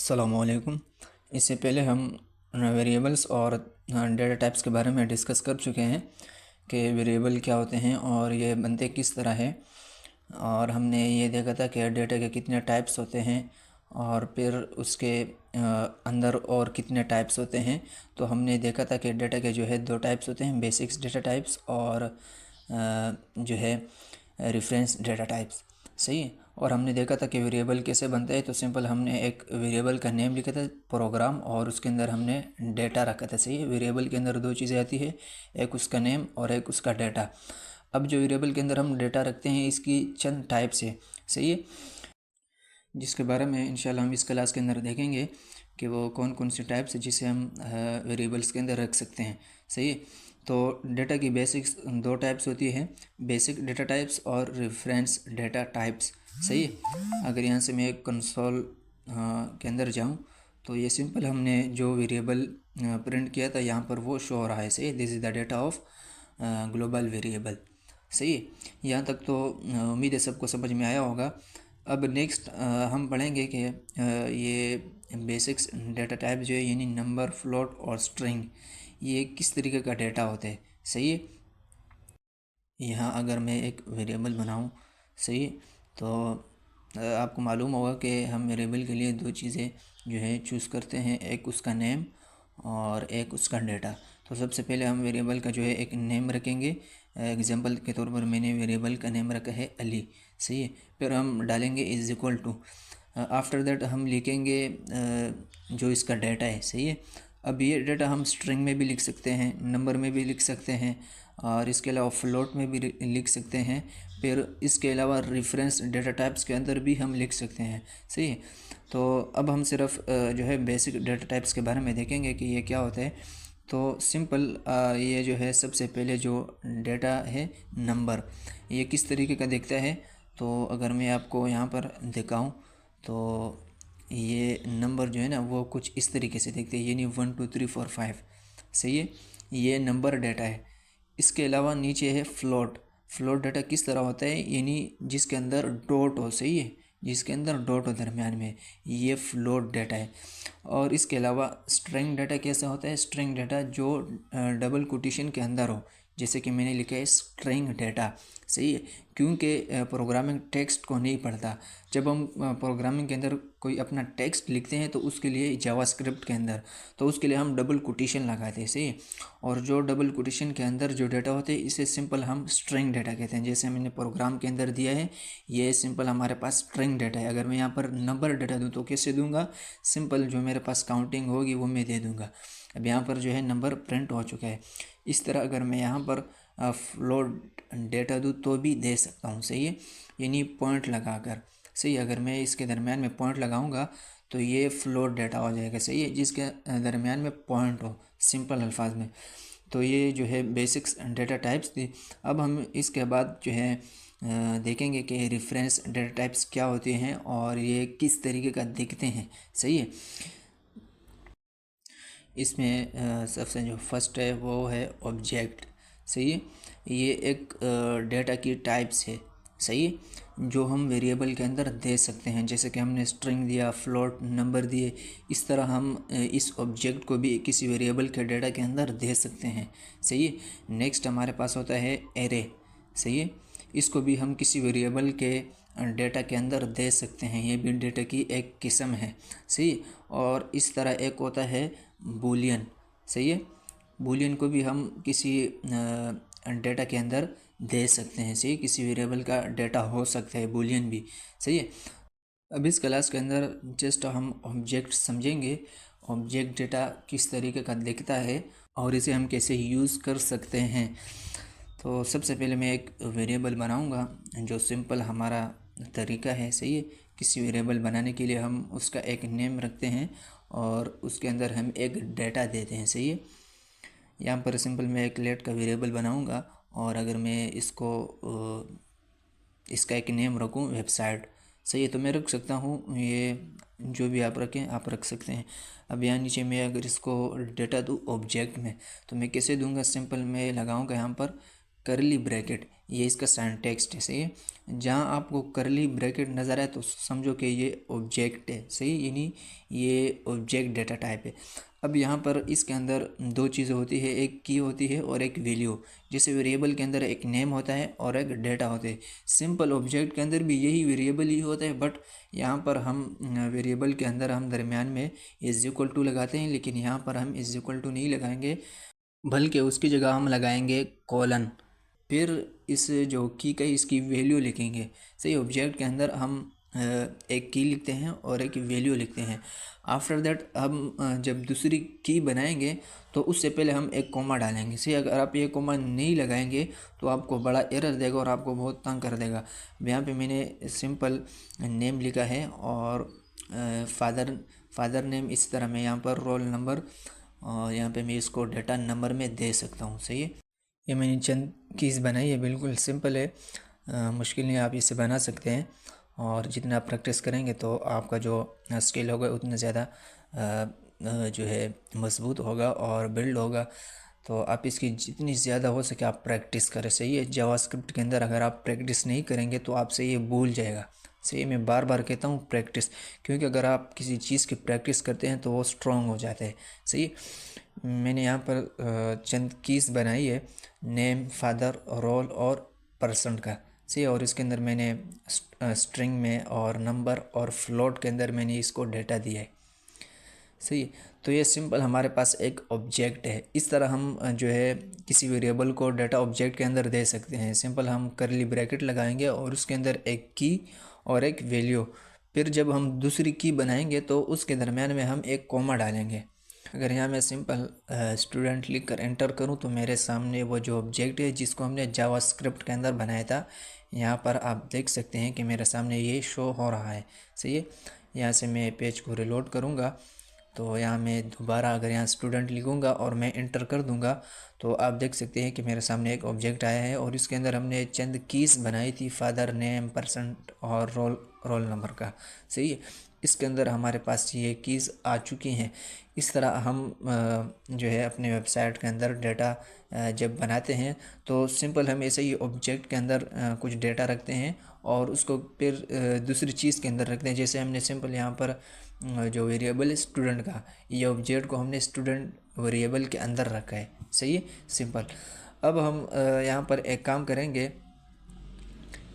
अस्सलामुअलैकुम। इससे पहले हम वेरिएबल्स और डेटा टाइप्स के बारे में डिस्कस कर चुके हैं कि वेरिएबल क्या होते हैं और ये बनते किस तरह है। और हमने ये देखा था कि डेटा के कितने टाइप्स होते हैं और फिर उसके अंदर और कितने टाइप्स होते हैं। तो हमने देखा था कि डेटा के जो है दो टाइप्स होते हैं, बेसिक्स डेटा टाइप्स और जो है रेफरेंस डेटा टाइप्स। सही है। और हमने देखा था कि वेरिएबल कैसे बनता है। तो सिंपल हमने एक वेरिएबल का नेम लिखा था प्रोग्राम और उसके अंदर हमने डेटा रखा था। सही है। वेरिएबल के अंदर दो चीज़ें आती है, एक उसका नेम और एक उसका डेटा। अब जो वेरिएबल के अंदर हम डेटा रखते हैं इसकी चंद टाइप्स है। सही है, जिसके बारे में इंशाल्लाह हम इस क्लास के अंदर देखेंगे कि वो कौन कौन से टाइप्स है जिसे हम वेरिएबल्स के अंदर रख सकते हैं। सही है। तो डेटा की बेसिक्स दो टाइप्स होती है, बेसिक डेटा टाइप्स और रेफरेंस डेटा टाइप्स। सही है। अगर यहाँ से मैं कंसोल के अंदर जाऊँ तो ये सिंपल हमने जो वेरिएबल प्रिंट किया था यहाँ पर वो शो हो रहा है। सही, this is the data of global variable. सही है। यहाँ तक तो उम्मीद है सबको समझ में आया होगा। अब नेक्स्ट हम पढ़ेंगे कि ये बेसिक्स डेटा टाइप जो है यानी नंबर, फ्लोट और स्ट्रिंग, ये किस तरीके का डेटा होता है। सही है। यहाँ अगर मैं एक वेरिएबल बनाऊँ, सही है, तो आपको मालूम होगा कि हम वेरिएबल के लिए दो चीज़ें जो है चूज़ करते हैं, एक उसका नेम और एक उसका डेटा। तो सबसे पहले हम वेरिएबल का जो है एक नेम रखेंगे। एग्जांपल के तौर पर मैंने वेरिएबल का नेम रखा है अली। सही है। फिर हम डालेंगे is equal to. After that हम लिखेंगे जो इसका डेटा है। सही है। अब ये डेटा हम स्ट्रिंग में भी लिख सकते हैं, नंबर में भी लिख सकते हैं और इसके अलावा फ्लोट में भी लिख सकते हैं। फिर इसके अलावा रेफरेंस डेटा टाइप्स के अंदर भी हम लिख सकते हैं। सही है। तो अब हम सिर्फ जो है बेसिक डेटा टाइप्स के बारे में देखेंगे कि ये क्या होता है। तो सिंपल ये जो है सबसे पहले जो डेटा है नंबर, ये किस तरीके का दिखता है। तो अगर मैं आपको यहाँ पर दिखाऊँ तो ये नंबर जो है ना वो कुछ इस तरीके से दिखते हैं, यानी 1 2 3 4 5। सही है। ये नंबर डेटा है। इसके अलावा नीचे है फ्लोट। फ्लोट डाटा किस तरह होता है, यानी जिसके अंदर डॉट हो। सही है, जिसके अंदर डॉट हो दरमियान में, ये फ्लोट डाटा है। और इसके अलावा स्ट्रिंग डाटा कैसा होता है, स्ट्रिंग डाटा जो डबल कोटेशन के अंदर हो, जैसे कि मैंने लिखा है स्ट्रिंग डाटा। सही है। क्योंकि प्रोग्रामिंग टेक्स्ट को नहीं पढ़ता। जब हम प्रोग्रामिंग के अंदर कोई अपना टेक्स्ट लिखते हैं तो उसके लिए जावास्क्रिप्ट के अंदर, तो उसके लिए हम डबल कोटेशन लगाते हैं। सही है। और जो डबल कोटेशन के अंदर जो डेटा होते हैं इसे सिंपल हम स्ट्रिंग डेटा कहते हैं। जैसे मैंने प्रोग्राम के अंदर दिया है, ये सिंपल हमारे पास स्ट्रिंग डेटा है। अगर मैं यहाँ पर नंबर डेटा दूँ तो कैसे दूंगा, सिंपल जो मेरे पास काउंटिंग होगी वो मैं दे दूंगा। अब यहाँ पर जो है नंबर प्रिंट हो चुका है। इस तरह अगर मैं यहाँ पर फ्लोट डेटा दूँ तो भी दे सकता हूँ। सही है, यानी पॉइंट लगा कर। सही, अगर मैं इसके दरमियान में पॉइंट लगाऊंगा तो ये फ्लोट डेटा हो जाएगा। सही है, जिसके दरमियान में पॉइंट हो, सिंपल अल्फाज में। तो ये जो है बेसिक्स डेटा टाइप्स थी। अब हम इसके बाद जो है देखेंगे कि रेफरेंस डेटा टाइप्स क्या होते हैं और ये किस तरीके का दिखते हैं। सही है। इसमें सबसे जो फर्स्ट है वो है ऑब्जेक्ट। सही है। ये एक डेटा की टाइप्स है। सही है, जो हम वेरिएबल के अंदर दे सकते हैं। जैसे कि हमने स्ट्रिंग दिया, फ्लोट, नंबर दिए, इस तरह हम इस ऑब्जेक्ट को भी किसी वेरिएबल के डेटा के अंदर दे सकते हैं। सही है। नेक्स्ट हमारे पास होता है एरे। सही है, इसको भी हम किसी वेरिएबल के डेटा के अंदर दे सकते हैं। ये भी डेटा की एक किस्म है। सही। और इस तरह एक होता है बूलियन। सही है, बूलियन को भी हम किसी डेटा के अंदर दे सकते हैं। सही, किसी वेरिएबल का डेटा हो सकता है बूलियन भी। सही है। अब इस क्लास के अंदर जस्ट हम ऑब्जेक्ट समझेंगे, ऑब्जेक्ट डेटा किस तरीके का दिखता है और इसे हम कैसे यूज़ कर सकते हैं। तो सबसे पहले मैं एक वेरिएबल बनाऊंगा जो सिंपल हमारा तरीका है। सही है। किसी वेरिएबल बनाने के लिए हम उसका एक नेम रखते हैं और उसके अंदर हम एक डेटा देते हैं। सही है। यहाँ पर सिंपल मैं एक लेट का वेरिएबल बनाऊंगा और अगर मैं इसको इसका एक नेम रखूँ वेबसाइट। सही है, तो मैं रख सकता हूँ, ये जो भी आप रखें आप रख सकते हैं। अब यहाँ नीचे मैं अगर इसको डेटा दूँ ऑब्जेक्ट में तो मैं कैसे दूंगा, सिंपल मैं लगाऊंगा यहाँ पर करली ब्रैकेट, ये इसका सिंटैक्स है, सही है। जहाँ आपको करली ब्रैकेट नज़र आए तो समझो कि ये ऑब्जेक्ट है, सही, यानी ये ऑब्जेक्ट डेटा टाइप है। अब यहाँ पर इसके अंदर दो चीज़ें होती है, एक की होती है और एक वैल्यू। जैसे वेरिएबल के अंदर एक नेम होता है और एक डेटा होता है। सिंपल ऑब्जेक्ट के अंदर भी यही वेरिएबल ही होता है, बट यहाँ पर हम वेरिएबल के अंदर हम दरमियान में इज़ इक्वल टू लगाते हैं, लेकिन यहाँ पर हम इज़ इक्वल टू नहीं लगाएंगे, बल्कि उसकी जगह हम लगाएंगे कॉलन। फिर इस जो की का इसकी वैल्यू लिखेंगे, सही। ऑब्जेक्ट के अंदर हम एक की लिखते हैं और एक वैल्यू लिखते हैं। आफ्टर दैट हम जब दूसरी की बनाएंगे तो उससे पहले हम एक कोमा डालेंगे, सही। अगर आप ये कोमा नहीं लगाएंगे तो आपको बड़ा एरर देगा और आपको बहुत तंग कर देगा। यहाँ पे मैंने सिंपल नेम लिखा है और फादर नेम, इस तरह मैं यहाँ पर रोल नंबर और यहाँ पे मैं इसको डेटा नंबर में दे सकता हूँ, सही है। ये मैंने चंद कीज़ बनाई है, बिल्कुल सिंपल है, मुश्किल नहीं, आप इसे बना सकते हैं। और जितना आप प्रैक्टिस करेंगे तो आपका जो स्किल होगा उतना ज़्यादा जो है मजबूत होगा और बिल्ड होगा। तो आप इसकी जितनी ज़्यादा हो सके आप प्रैक्टिस करें, सही है। जावास्क्रिप्ट के अंदर अगर आप प्रैक्टिस नहीं करेंगे तो आपसे ये भूल जाएगा, सही। मैं बार बार कहता हूँ प्रैक्टिस, क्योंकि अगर आप किसी चीज़ की प्रैक्टिस करते हैं तो वो स्ट्रॉन्ग हो जाता है, सही। मैंने यहाँ पर चंद कीज़ बनाई है, नेम, फादर, रोल और पर्सन का, सही। और इसके अंदर मैंने स्ट्रिंग में और नंबर और फ्लोट के अंदर मैंने इसको डेटा दिया है, सही। तो ये सिंपल हमारे पास एक ऑब्जेक्ट है। इस तरह हम जो है किसी वेरिएबल को डेटा ऑब्जेक्ट के अंदर दे सकते हैं। सिंपल हम करली ब्रैकेट लगाएंगे और उसके अंदर एक की और एक वैल्यू। फिर जब हम दूसरी की बनाएंगे तो उसके दरमियान में हम एक कोमा डालेंगे। अगर यहाँ मैं सिंपल स्टूडेंट लिख कर एंटर करूँ तो मेरे सामने वो जो ऑब्जेक्ट है जिसको हमने जावास्क्रिप्ट के अंदर बनाया था, यहाँ पर आप देख सकते हैं कि मेरे सामने ये शो हो रहा है, सही है। यहाँ से मैं पेज को रिलोड करूँगा तो यहाँ मैं दोबारा अगर यहाँ स्टूडेंट लिखूँगा और मैं इंटर कर दूँगा तो आप देख सकते हैं कि मेरे सामने एक ऑब्जेक्ट आया है और इसके अंदर हमने चंद कीज़ बनाई थी, फादर नेम, परसेंट और रोल नंबर का, सही है। इसके अंदर हमारे पास ये कीज़ आ चुकी हैं। इस तरह हम जो है अपने वेबसाइट के अंदर डेटा जब बनाते हैं तो सिंपल हम ऐसे ही ऑब्जेक्ट के अंदर कुछ डेटा रखते हैं और उसको फिर दूसरी चीज़ के अंदर रखते हैं। जैसे हमने सिंपल यहाँ पर जो वेरिएबल है स्टूडेंट का, ये ऑब्जेक्ट को हमने स्टूडेंट वेरिएबल के अंदर रखा है, सही है, सिंपल। अब हम यहाँ पर एक काम करेंगे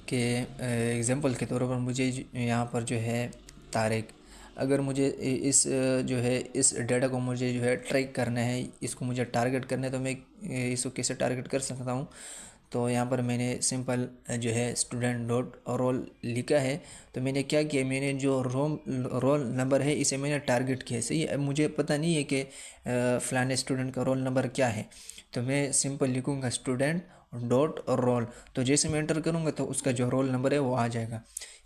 कि एग्जांपल के तौर पर मुझे यहाँ पर जो है तारिक, अगर मुझे इस जो है इस डेटा को मुझे जो है ट्रैक करना है, इसको मुझे टारगेट करना है, तो मैं इसको कैसे टारगेट कर सकता हूँ। तो यहाँ पर मैंने सिंपल जो है स्टूडेंट डॉट रोल लिखा है। तो मैंने क्या किया, मैंने जो रोल नंबर है इसे मैंने टारगेट किया, सही है। अब मुझे पता नहीं है कि फ़लाने स्टूडेंट का रोल नंबर क्या है, तो मैं सिंपल लिखूँगा स्टूडेंट डॉट रोल। तो जैसे मैं एंटर करूँगा तो उसका जो रोल नंबर है वो आ जाएगा।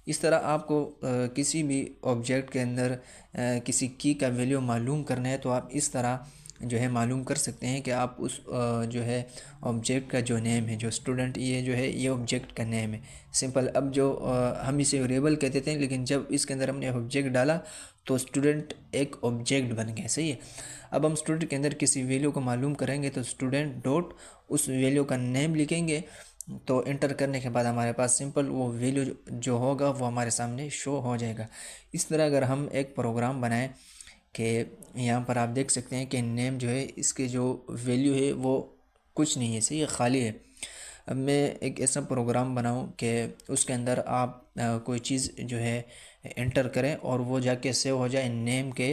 इस तरह आपको किसी भी ऑब्जेक्ट के अंदर किसी की का वैल्यू मालूम करना है तो आप इस तरह जो है मालूम कर सकते हैं कि आप उस जो है ऑब्जेक्ट का जो नेम है, जो स्टूडेंट, ये जो है ये ऑब्जेक्ट का नेम है, सिंपल। अब जो हम इसे वेरिएबल कहते थे, लेकिन जब इसके अंदर हमने ऑब्जेक्ट डाला तो स्टूडेंट एक ऑब्जेक्ट बन गया, सही है। अब हम स्टूडेंट के अंदर किसी वैल्यू को मालूम करेंगे तो स्टूडेंट डॉट उस वैल्यू का नेम लिखेंगे। तो इंटर करने के बाद हमारे पास सिंपल वो वैल्यू जो होगा वो हमारे सामने शो हो जाएगा। इस तरह अगर हम एक प्रोग्राम बनाएं कि यहाँ पर आप देख सकते हैं कि नेम जो है इसके जो वैल्यू है वो कुछ नहीं है, सही है, खाली है। अब मैं एक ऐसा प्रोग्राम बनाऊं कि उसके अंदर आप कोई चीज़ जो है एंटर करें और वो जाके सेव हो जाए नेम के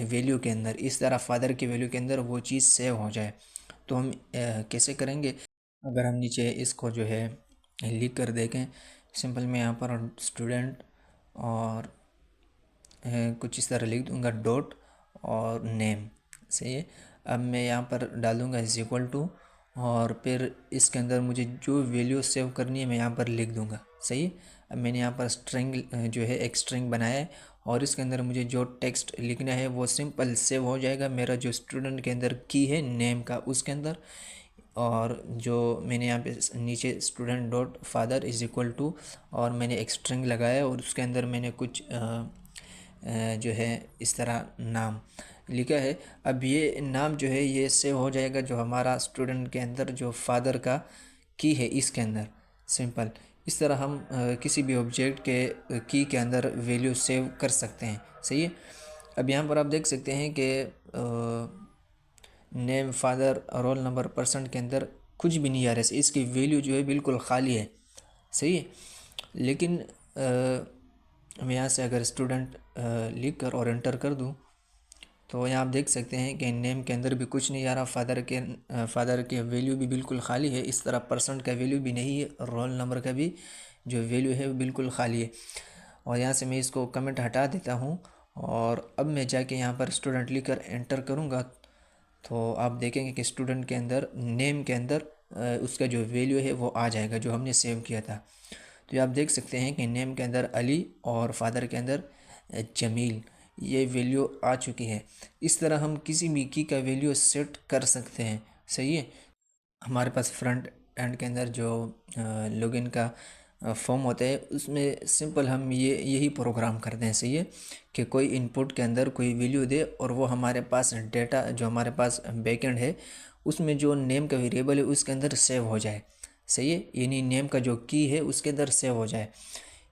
वैल्यू के अंदर। इस तरह फादर की वैल्यू के अंदर वो चीज़ सेव हो जाए। तो हम कैसे करेंगे, अगर हम नीचे इसको जो है लिख कर देखें, सिंपल मैं यहाँ पर स्टूडेंट और कुछ इस तरह लिख दूँगा डॉट और नेम, सही है। अब मैं यहाँ पर डालूँगा इज इक्वल टू और फिर इसके अंदर मुझे जो वैल्यू सेव करनी है मैं यहाँ पर लिख दूँगा, सही है। अब मैंने यहाँ पर स्ट्रिंग जो है एक स्ट्रिंग बनाया है और इसके अंदर मुझे जो टेक्स्ट लिखना है वो सिंपल सेव हो जाएगा मेरा जो स्टूडेंट के अंदर की है नेम का उसके अंदर। और जो मैंने यहाँ पे नीचे student dot father is equal to और मैंने एक स्ट्रिंग लगाया और उसके अंदर मैंने कुछ जो है इस तरह नाम लिखा है। अब ये नाम जो है ये सेव हो जाएगा जो हमारा स्टूडेंट के अंदर जो फादर का की है इसके अंदर। सिंपल इस तरह हम किसी भी ऑब्जेक्ट के की के अंदर वैल्यू सेव कर सकते हैं। सही है। अब यहाँ पर आप देख सकते हैं कि name, father, roll number, percent के अंदर कुछ भी नहीं आ रहा है, इसकी वैल्यू जो है बिल्कुल खाली है। सही है। लेकिन मैं यहाँ से अगर स्टूडेंट लिख कर और एंटर कर दूँ तो यहाँ आप देख सकते हैं कि नेम के अंदर भी कुछ नहीं आ रहा, फादर के वैल्यू भी बिल्कुल खाली है, इस तरह परसेंट का वैल्यू भी नहीं है, रोल नंबर का भी जो वैल्यू है वो बिल्कुल खाली है। और यहाँ से मैं इसको कमेंट हटा देता हूँ और अब मैं जाके यहाँ पर स्टूडेंट लिख कर एंटर करूँगा तो आप देखेंगे कि स्टूडेंट के अंदर नेम के अंदर उसका जो वैल्यू है वो आ जाएगा जो हमने सेव किया था। तो ये आप देख सकते हैं कि नेम के अंदर अली और फादर के अंदर जमील, ये वैल्यू आ चुकी है। इस तरह हम किसी भी की का वैल्यू सेट कर सकते हैं। सही है। हमारे पास फ्रंट एंड के अंदर जो लॉगिन का फॉर्म होता है उसमें सिंपल हम यही प्रोग्राम करते हैं। सही है कि कोई इनपुट के अंदर कोई वैल्यू दे और वो हमारे पास डेटा जो हमारे पास बैकएंड है उसमें जो नेम का वेरिएबल है उसके अंदर सेव हो जाए। सही है। यानी नेम का जो की है उसके अंदर सेव हो जाए।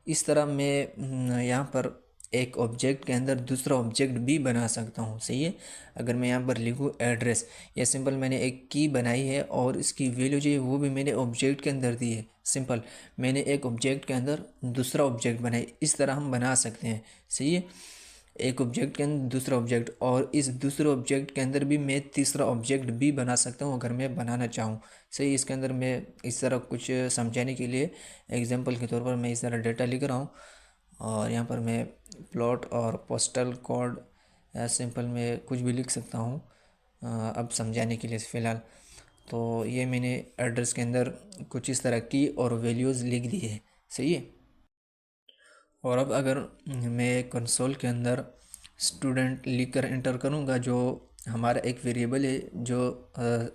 इस तरह मैं यहाँ पर एक ऑब्जेक्ट के अंदर दूसरा ऑब्जेक्ट भी बना सकता हूँ। सही है। अगर मैं यहाँ पर लिखूँ एड्रेस, या सिंपल मैंने एक की बनाई है और इसकी वैल्यू जो है वो भी मैंने ऑब्जेक्ट के अंदर दी है। सिंपल मैंने एक ऑब्जेक्ट के अंदर दूसरा ऑब्जेक्ट बनाई, इस तरह हम बना सकते हैं। सही है। एक ऑब्जेक्ट के अंदर दूसरा ऑब्जेक्ट और इस दूसरे ऑब्जेक्ट के अंदर भी मैं तीसरा ऑब्जेक्ट भी बना सकता हूँ अगर मैं बनाना चाहूँ। सही। इसके अंदर मैं इस तरह कुछ समझाने के लिए एग्जांपल के तौर पर मैं इस तरह डेटा लिख रहा हूँ और यहाँ पर मैं प्लॉट और पोस्टल कोड या सिंपल में कुछ भी लिख सकता हूँ अब समझाने के लिए फ़िलहाल। तो ये मैंने एड्रेस के अंदर कुछ इस तरह की और वैल्यूज़ लिख दी है। सही है। और अब अगर मैं कंसोल के अंदर स्टूडेंट लिख कर एंटर करूँगा जो हमारा एक वेरिएबल है जो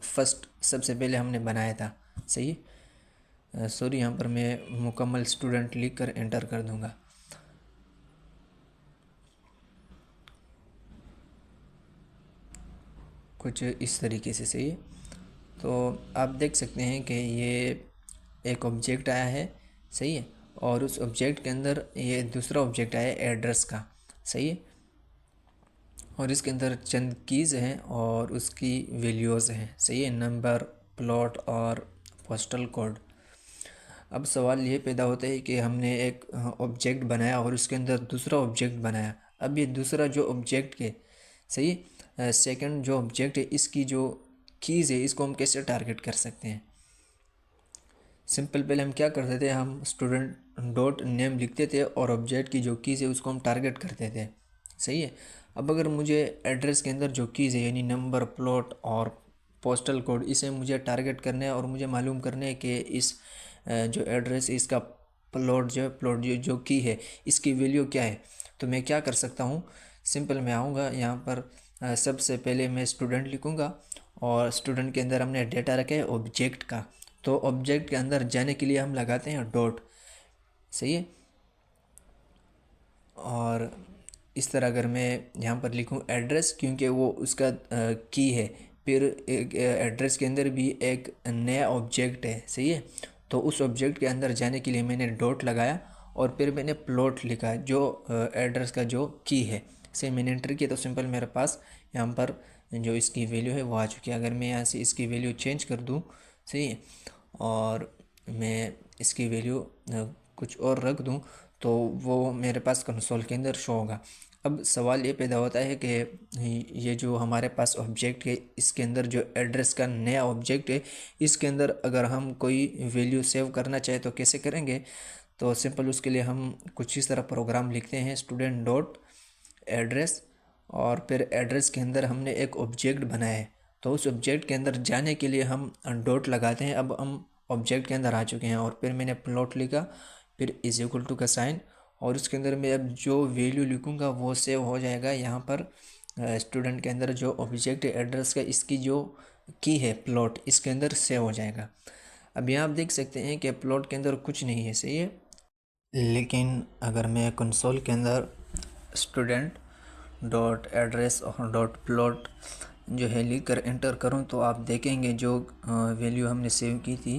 फर्स्ट सबसे पहले हमने बनाया था। सही है। सॉरी, यहाँ पर मैं मुकम्मल स्टूडेंट लिख कर एंटर कर दूँगा। कुछ इस तरीके से। सही है। तो आप देख सकते हैं कि ये एक ऑब्जेक्ट आया है। सही है। और उस ऑब्जेक्ट के अंदर ये दूसरा ऑब्जेक्ट आया है एड्रेस का। सही है। और इसके अंदर चंद कीज़ हैं और उसकी वैल्यूज़ हैं। सही है। नंबर, प्लॉट और पोस्टल कोड। अब सवाल ये पैदा होता है कि हमने एक ऑब्जेक्ट बनाया और उसके अंदर दूसरा ऑब्जेक्ट बनाया। अब ये दूसरा जो ऑब्जेक्ट है, सही, सेकंड जो ऑब्जेक्ट है इसकी जो कीज़ है इसको हम कैसे टारगेट कर सकते हैं। सिंपल पहले हम क्या करते थे, हम स्टूडेंट डॉट नेम लिखते थे और ऑब्जेक्ट की जो कीज़ है उसको हम टारगेट करते थे। सही है। अब अगर मुझे एड्रेस के अंदर जो कीज़ है यानी नंबर, प्लॉट और पोस्टल कोड, इसे मुझे टारगेट करना है और मुझे मालूम करना है कि इस जो एड्रेस है इसका प्लॉट जो की है इसकी वैल्यू क्या है, तो मैं क्या कर सकता हूँ। सिंपल मैं आऊँगा यहाँ पर सबसे पहले मैं स्टूडेंट लिखूँगा और स्टूडेंट के अंदर हमने डेटा रखा है ऑब्जेक्ट का, तो ऑब्जेक्ट के अंदर जाने के लिए हम लगाते हैं डॉट। सही है। और इस तरह अगर मैं यहाँ पर लिखूँ एड्रेस, क्योंकि वो उसका की है, फिर एक एड्रेस के अंदर भी एक नया ऑब्जेक्ट है। सही है। तो उस ऑब्जेक्ट के अंदर जाने के लिए मैंने डॉट लगाया और फिर मैंने प्लॉट लिखा जो एड्रेस का जो की है। सही, मैंने एंटर किया तो सिंपल मेरे पास यहाँ पर जो इसकी वैल्यू है वो आ चुकी है। अगर मैं यहाँ से इसकी वैल्यू चेंज कर दूँ, सही है, और मैं इसकी वैल्यू कुछ और रख दूं तो वो मेरे पास कंसोल के अंदर शो होगा। अब सवाल ये पैदा होता है कि ये जो हमारे पास ऑब्जेक्ट है इसके अंदर जो एड्रेस का नया ऑब्जेक्ट है इसके अंदर अगर हम कोई वैल्यू सेव करना चाहे तो कैसे करेंगे। तो सिंपल उसके लिए हम कुछ इस तरह प्रोग्राम लिखते हैं, स्टूडेंट डॉट एड्रेस और फिर एड्रेस के अंदर हमने एक ऑब्जेक्ट बनाया है तो उस ऑब्जेक्ट के अंदर जाने के लिए हम डॉट लगाते हैं। अब हम ऑब्जेक्ट के अंदर आ चुके हैं और फिर मैंने प्लॉट लिखा, फिर इज इक्वल टू का साइन, और उसके अंदर मैं अब जो वैल्यू लिखूँगा वो सेव हो जाएगा यहाँ पर स्टूडेंट के अंदर जो ऑब्जेक्ट है एड्रेस का, इसकी जो की है प्लॉट, इसके अंदर सेव हो जाएगा। अब यहाँ आप देख सकते हैं कि प्लॉट के अंदर कुछ नहीं है। सही है। लेकिन अगर मैं कंसोल के अंदर स्टूडेंट डॉट एड्रेस और डॉट प्लॉट जो है लिख कर एंटर करूँ तो आप देखेंगे जो वैल्यू हमने सेव की थी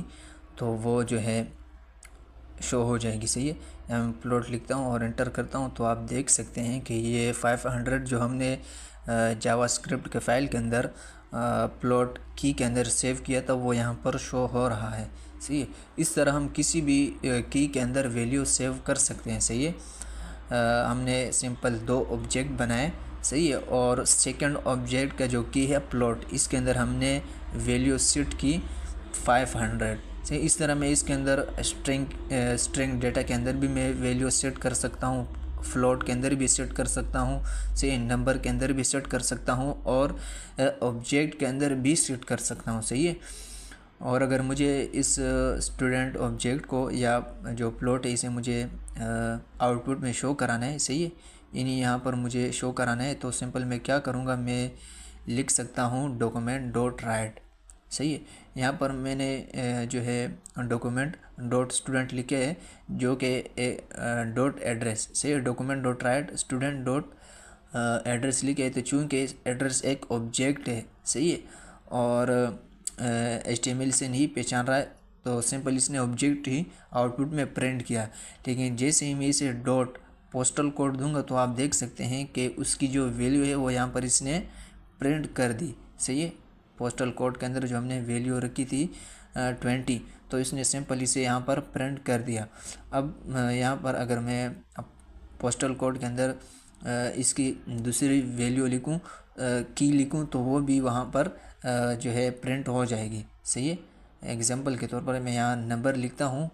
तो वो जो है शो हो जाएगी। सही है, यहाँ मैं प्लॉट लिखता हूँ और एंटर करता हूँ तो आप देख सकते हैं कि ये 500 जो हमने जावास्क्रिप्ट के फाइल के अंदर प्लॉट की के अंदर सेव किया था वो यहाँ पर शो हो रहा है। सही है, इस तरह हम किसी भी की के अंदर वैल्यू सेव कर सकते हैं। सही है, हमने सिंपल 2 ऑब्जेक्ट बनाए। सही है, और सेकंड ऑब्जेक्ट का जो की है प्लॉट, इसके अंदर हमने वैल्यू सेट की 500। सही, इस तरह मैं इसके अंदर स्ट्रिंग डेटा के अंदर भी मैं वैल्यू सेट कर सकता हूँ, फ्लोट के अंदर भी सेट कर सकता हूँ, सही, नंबर के अंदर भी सेट कर सकता हूँ और ऑब्जेक्ट के अंदर भी सेट कर सकता हूँ। सही है, और अगर मुझे इस स्टूडेंट ऑब्जेक्ट को या जो प्लॉट है इसे मुझे आउटपुट में शो कराना है, सही है, इन्हीं यहाँ पर मुझे शो कराना है, तो सिंपल मैं क्या करूँगा, मैं लिख सकता हूँ डॉक्यूमेंट डॉट राइट। सही है, यहाँ पर मैंने जो है डॉक्यूमेंट डॉट स्टूडेंट लिखे है जो कि डॉट एड्रेस। सही है, document dot right student dot address लिखे है, तो चूँकि एड्रेस एक ऑब्जेक्ट है, सही है, और HTML से नहीं पहचान रहा है, तो सिंपल इसने ऑब्जेक्ट ही आउटपुट में प्रिंट किया। लेकिन जैसे ही मैं इसे डॉट पोस्टल कोड दूंगा तो आप देख सकते हैं कि उसकी जो वैल्यू है वो यहाँ पर इसने प्रिंट कर दी। सही है, पोस्टल कोड के अंदर जो हमने वैल्यू रखी थी 20, तो इसने सिंपल इसे यहाँ पर प्रिंट कर दिया। अब यहाँ पर अगर मैं पोस्टल कोड के अंदर इसकी दूसरी वैल्यू लिखूँ, की लिखूँ, तो वो भी वहाँ पर जो है प्रिंट हो जाएगी। सही है, एग्जांपल के तौर पर मैं यहाँ नंबर लिखता हूँ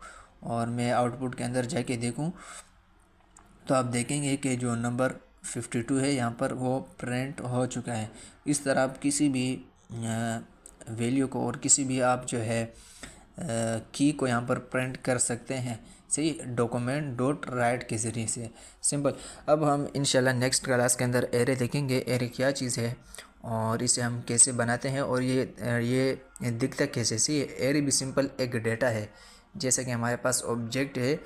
और मैं आउटपुट के अंदर जाके देखूँ तो आप देखेंगे कि जो नंबर 52 है यहाँ पर वो प्रिंट हो चुका है। इस तरह आप किसी भी वैल्यू को और किसी भी आप जो है की को यहाँ पर प्रिंट कर सकते हैं। सही, डॉक्यूमेंट डॉट राइट के ज़रिए से, सिंपल। अब हम इंशाल्लाह नेक्स्ट क्लास के अंदर एरे देखेंगे, एरे क्या चीज़ है और इसे हम कैसे बनाते हैं और ये दिखता कैसे। सही, एरे भी सिंपल एक डेटा है, जैसे कि हमारे पास ऑब्जेक्ट है,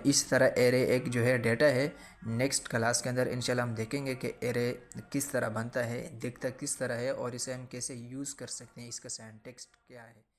इस तरह एरे एक जो है डेटा है। नेक्स्ट क्लास के अंदर इंशाल्लाह हम देखेंगे कि एरे किस तरह बनता है, दिखता किस तरह है और इसे हम कैसे यूज़ कर सकते हैं, इसका सिंटैक्स क्या है।